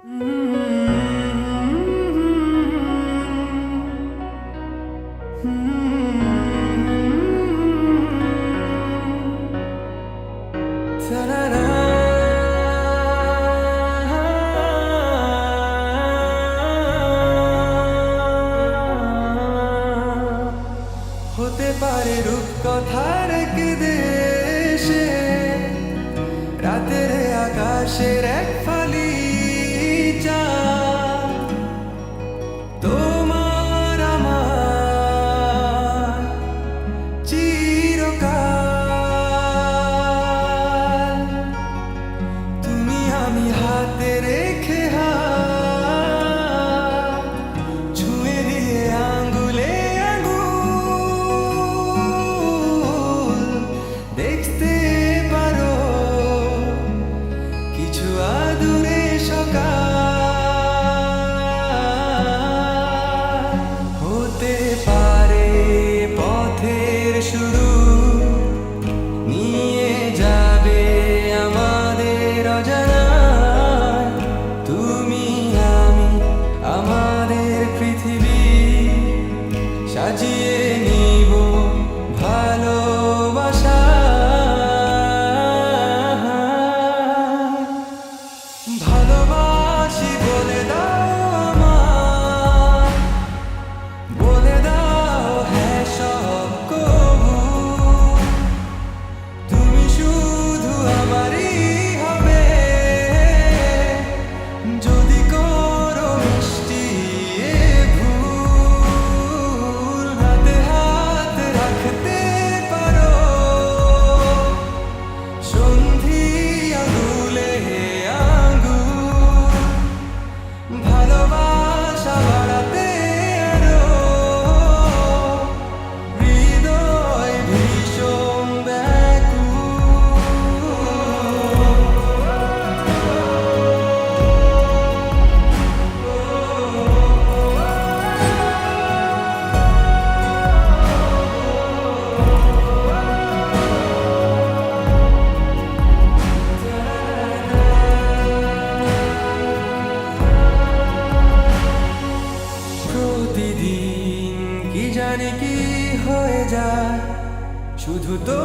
হতে পারে রূপকথার এক দেশে রাতের আকাশের এক ফালি চাঁদ, তোমার আমার চিরকাল। তুমি আমি হাতে রেখে হাত ছুঁয়ে দিয়ে আঙ্গুলে আঙ্গুল দেখতে পারো কিছু আদুরে সকাল। হতে পারে পথের শুরু, নিয়ে যাবে আমাদের অজানায়। তুমি আমি আমাদের পৃথিবী সাজিয়ে নিব ভালোবাসা। ভালোবাসি বলে দাও আমায়, বলে দাও হ্যাঁ সব কবু। তুমি শুধু আমারই হবে, যদি করো মিষ্টি এ ভুল। হাতে হাত রাখতে পারো সন্ধি আঙুলে আঙ্গুল। ভালোবাসা বাড়াতে আরো হৃদয় ভীষণ প্রতিদিন কি জানি কি হয়ে যায়, শুধু তো